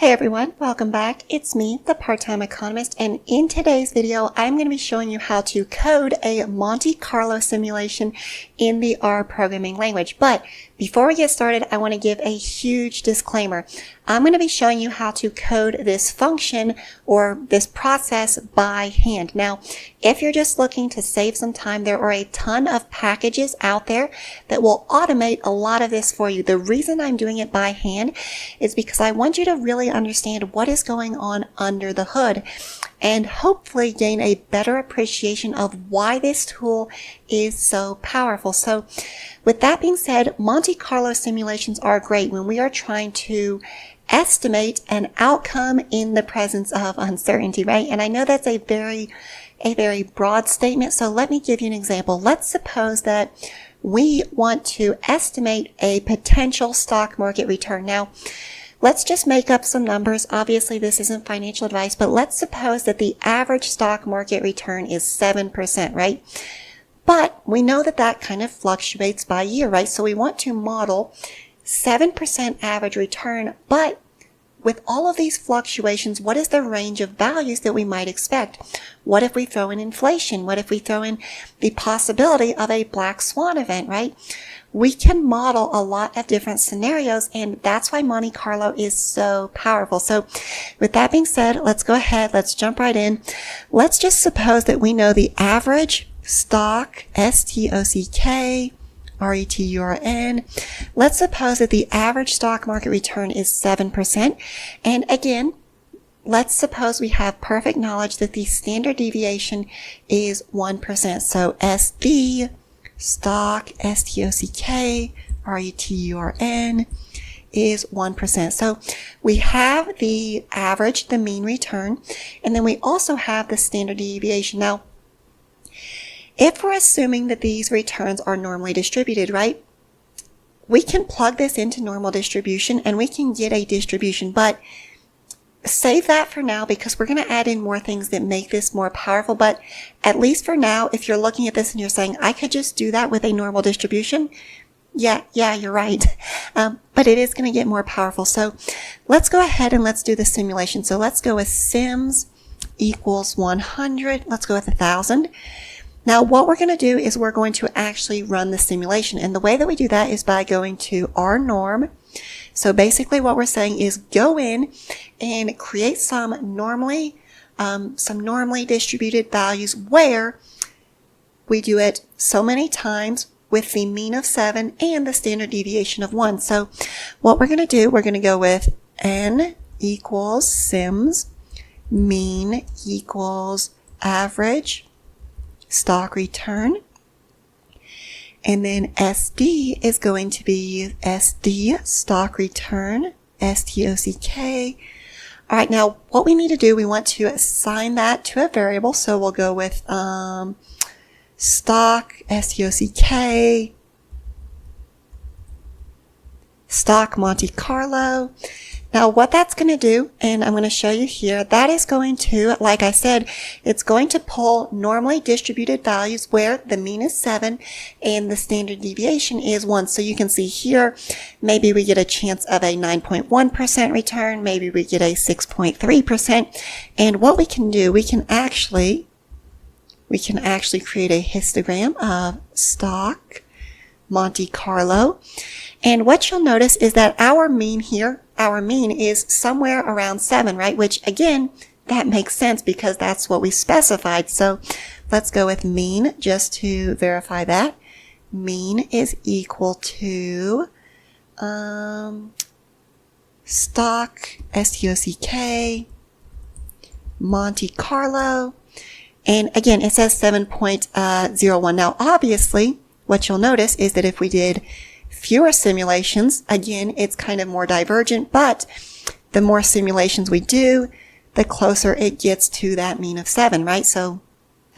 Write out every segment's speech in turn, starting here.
Hey everyone, welcome back. It's me, the part-time economist, and in today's video, I'm going to be showing you how to code a Monte Carlo simulation in the R programming language. But before we get started, I want to give a huge disclaimer. I'm going to be showing you how to code this function or this process by hand. Now, if you're just looking to save some time, there are a ton of packages out there that will automate a lot of this for you. The reason I'm doing it by hand is because I want you to really understand what is going on under the hood and hopefully gain a better appreciation of why this tool is so powerful. So with that being said, Monte Carlo simulations are great when we are trying to estimate an outcome in the presence of uncertainty, right? And I know that's a very broad statement. So let me give you an example. Let's suppose that we want to estimate a potential stock market return. Now, let's just make up some numbers. Obviously, this isn't financial advice, but let's suppose that the average stock market return is 7%, right? But we know that that kind of fluctuates by year, right? So we want to model 7% average return, but with all of these fluctuations, what is the range of values that we might expect? What if we throw in inflation? What if we throw in the possibility of a black swan event, right? We can model a lot of different scenarios, and that's why Monte Carlo is so powerful. So with that being said, let's go ahead. Let's jump right in. Let's just suppose that we know the average stock, S-T-O-C-K, R-E-T-U-R-N. Let's suppose that the average stock market return is 7%. And again, let's suppose we have perfect knowledge that the standard deviation is 1%. So SD, stock, S-T-O-C-K, R-E-T-U-R-N, is 1%. So we have the average, the mean return, and then we also have the standard deviation. Now, if we're assuming that these returns are normally distributed, right, we can plug this into normal distribution and we can get a distribution, but save that for now because we're going to add in more things that make this more powerful. But at least for now, if you're looking at this and you're saying, I could just do that with a normal distribution, yeah, you're right. But it is going to get more powerful. So let's go ahead and let's do the simulation. So let's go with sims equals 100. Let's go with 1,000. Now, what we're going to do is we're going to actually run the simulation. And the way that we do that is by going to our norm. So basically what we're saying is go in and create some normally distributed values where we do it so many times with the mean of 7 and the standard deviation of 1. So what we're going to do, we're going to go with n equals sims mean equals average stock return, and then SD is going to be SD stock return, S-T-O-C-K. All right, now what we need to do, we want to assign that to a variable, so we'll go with stock, S-T-O-C-K, stock Monte Carlo. Now what that's going to do, and I'm going to show you here, that is going to, like I said, it's going to pull normally distributed values where the mean is 7 and the standard deviation is 1. So you can see here, maybe we get a chance of a 9.1% return, maybe we get a 6.3%. And what we can do, we can actually create a histogram of stock Monte Carlo. And what you'll notice is that our mean here, our mean is somewhere around 7, right? Which again, that makes sense because that's what we specified. So let's go with mean just to verify that. Mean is equal to stock, S-T-O-C-K, Monte Carlo. And again, it says 7.01. Now, obviously, what you'll notice is that if we did fewer simulations, again, it's kind of more divergent, but the more simulations we do, the closer it gets to that mean of 7, right? So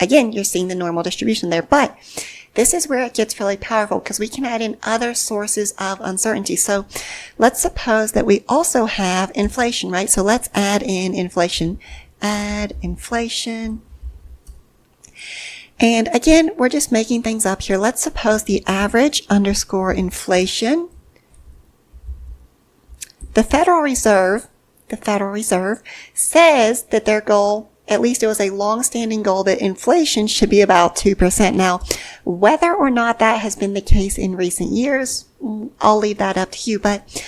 again, you're seeing the normal distribution there, but this is where it gets really powerful because we can add in other sources of uncertainty. So let's suppose that we also have inflation, right? So let's add in inflation. Add inflation. And again, we're just making things up here. Let's suppose the average underscore inflation. The Federal Reserve the Federal Reserve, says that their goal, at least it was a long-standing goal, that inflation should be about 2%. Now, whether or not that has been the case in recent years, I'll leave that up to you, but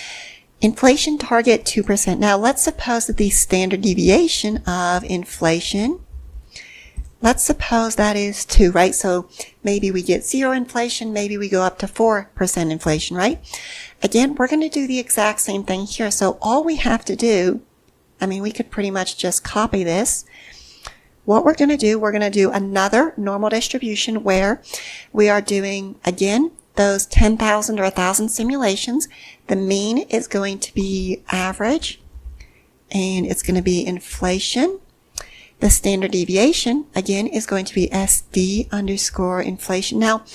inflation target 2%. Now, let's suppose that the standard deviation of inflation, let's suppose that is 2, right? So maybe we get 0 inflation, maybe we go up to 4% inflation, right? Again, we're going to do the exact same thing here. So all we have to do, I mean, we could pretty much just copy this. What we're going to do another normal distribution where we are doing, again, those 10,000 or 1,000 simulations. The mean is going to be average, and it's going to be inflation. The standard deviation, again, is going to be SD underscore inflation. Now,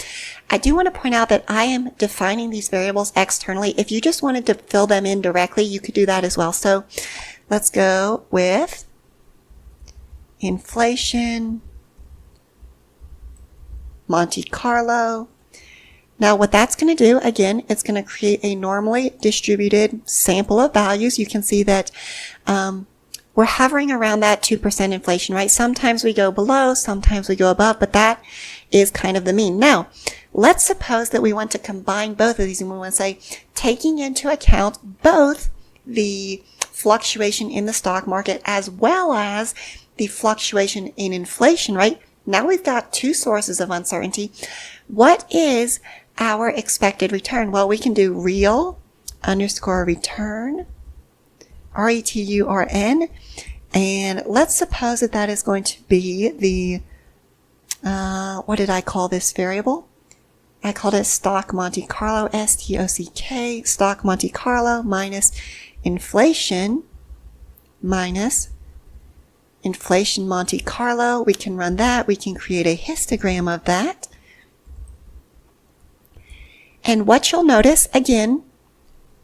I do want to point out that I am defining these variables externally. If you just wanted to fill them in directly, you could do that as well. So let's go with inflation, Monte Carlo. Now, what that's going to do, again, it's going to create a normally distributed sample of values. You can see that we're hovering around that 2% inflation, right? Sometimes we go below, sometimes we go above, but that is kind of the mean. Now, let's suppose that we want to combine both of these, and we want to say, taking into account both the fluctuation in the stock market as well as the fluctuation in inflation, right? Now we've got two sources of uncertainty. What is our expected return? Well, we can do real underscore return, RETURN, and let's suppose that that is going to be the, what did I call this variable? I called it stock Monte Carlo, STOCK, stock Monte Carlo minus inflation Monte Carlo. We can run that. We can create a histogram of that. And what you'll notice, again,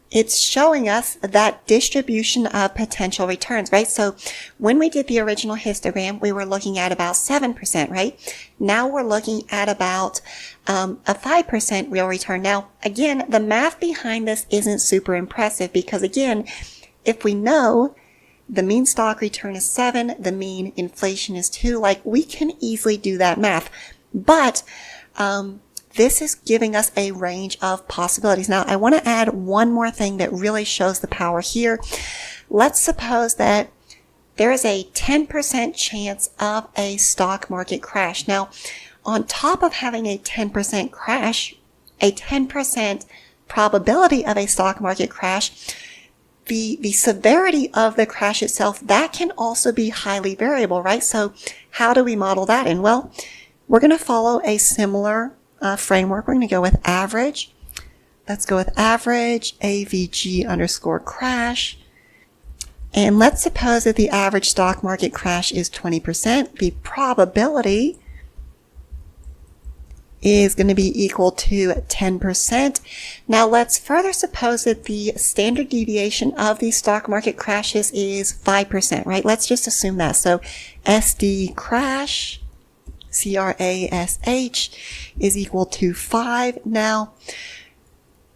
it's showing us that distribution of potential returns, right? So when we did the original histogram, we were looking at about 7%, right? Now we're looking at about a 5% real return. Now, again, the math behind this isn't super impressive because, again, if we know the mean stock return is 7, the mean inflation is 2, like we can easily do that math. But this is giving us a range of possibilities. Now, I want to add one more thing that really shows the power here. Let's suppose that there is a 10% chance of a stock market crash. Now, on top of having a 10% crash, a 10% probability of a stock market crash, the severity of the crash itself, that can also be highly variable, right? So how do we model that in? Well, we're going to follow a similar framework. We're going to go with average. Let's go with average, AVG underscore crash. And let's suppose that the average stock market crash is 20%. The probability is going to be equal to 10%. Now let's further suppose that the standard deviation of these stock market crashes is 5%, right? Let's just assume that. So SD crash, CRASH, is equal to 5. Now,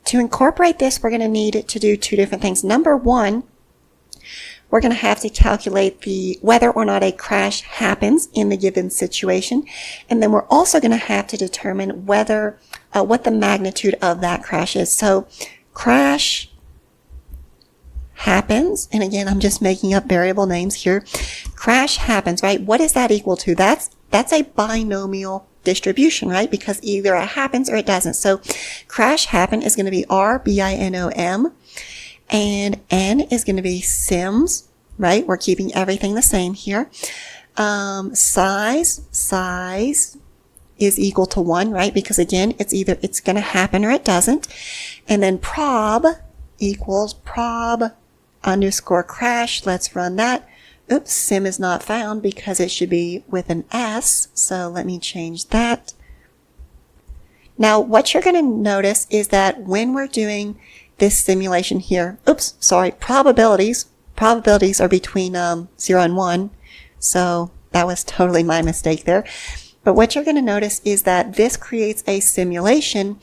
to incorporate this, we're going to need to do two different things. Number one, we're going to have to calculate whether or not a crash happens in the given situation. And then we're also going to have to determine what the magnitude of that crash is. So crash happens, and again, I'm just making up variable names here. Crash happens, right? What is that equal to? That's a binomial distribution, right? Because either it happens or it doesn't. So crash happen is going to be R, BINOM. And N is going to be sims, right? We're keeping everything the same here. Size is equal to 1, right? Because again, it's going to happen or it doesn't. And then prob equals prob underscore crash. Let's run that. Oops, sim is not found because it should be with an S. So let me change that. Now, what you're going to notice is that when we're doing this simulation here, probabilities are between 0 and 1, so that was totally my mistake there. But what you're going to notice is that this creates a simulation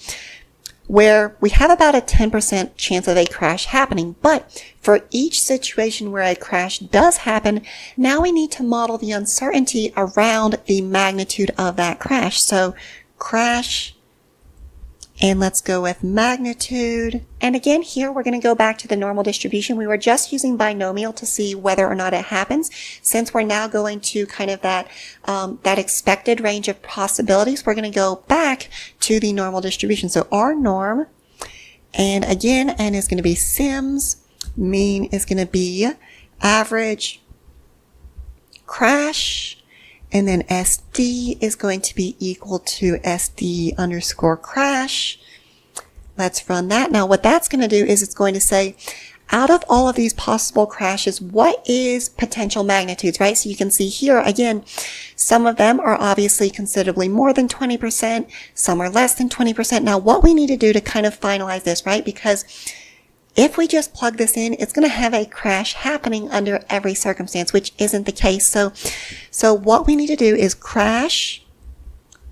where we have about a 10% chance of a crash happening. But for each situation where a crash does happen, now we need to model the uncertainty around the magnitude of that crash. So crash, and let's go with magnitude. And again, here we're going to go back to the normal distribution. We were just using binomial to see whether or not it happens. Since we're now going to kind of that expected range of possibilities, we're going to go back to the normal distribution. So our norm, and again, n is going to be sims, mean is going to be average, crash, and then SD is going to be equal to SD underscore crash. Let's run that. Now what that's going to do is it's going to say, out of all of these possible crashes, what is potential magnitudes, right? So you can see here, again, some of them are obviously considerably more than 20%. Some are less than 20%. Now what we need to do to kind of finalize this, right? Because if we just plug this in, it's going to have a crash happening under every circumstance, which isn't the case. So what we need to do is crash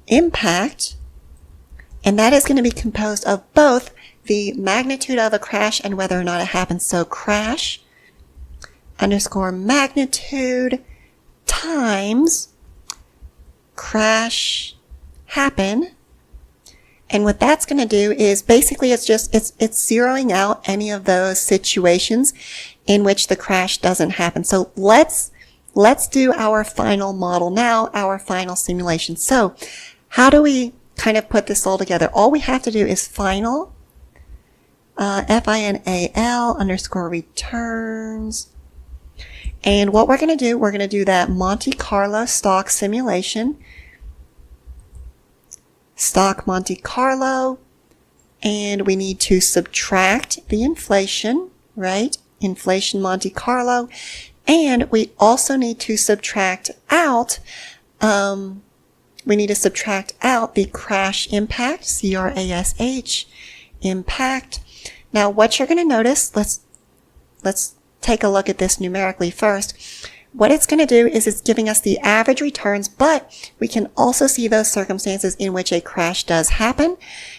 impact, and that is going to be composed of both the magnitude of a crash and whether or not it happens. So crash underscore magnitude times crash happen. And what that's going to do is basically it's zeroing out any of those situations in which the crash doesn't happen. So let's do our final model now, our final simulation. So how do we kind of put this all together? All we have to do is final, final underscore returns. And what we're going to do that Monte Carlo stock simulation, stock Monte Carlo, and we need to subtract the inflation, right? Inflation Monte Carlo, and we also need to subtract out, the crash impact, CRASH impact. Now what you're going to notice, let's take a look at this numerically first. What it's going to do is it's giving us the average returns, but we can also see those circumstances in which a crash does happen.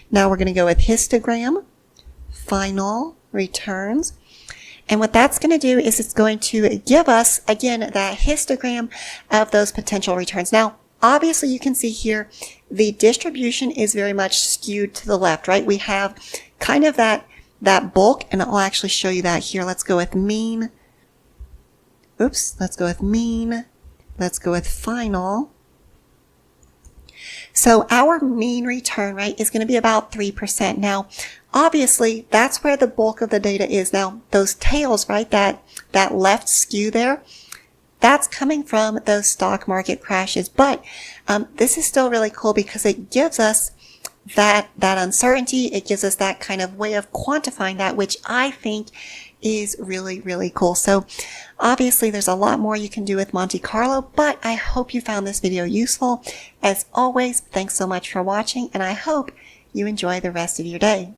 Now we're going to go with histogram, final returns. And what that's going to do is it's going to give us, again, that histogram of those potential returns. Now, obviously you can see here, the distribution is very much skewed to the left, right? We have kind of that bulk, and I'll actually show you that here. Let's go with mean. Let's go with mean. Let's go with final. So our mean return, right, is going to be about 3%. Now, obviously, that's where the bulk of the data is. Now, those tails, right, that left skew there, that's coming from those stock market crashes. But this is still really cool because it gives us that uncertainty. It gives us that kind of way of quantifying that, which I think is really, really cool. So obviously there's a lot more you can do with Monte Carlo, but I hope you found this video useful. As always, thanks so much for watching, and I hope you enjoy the rest of your day.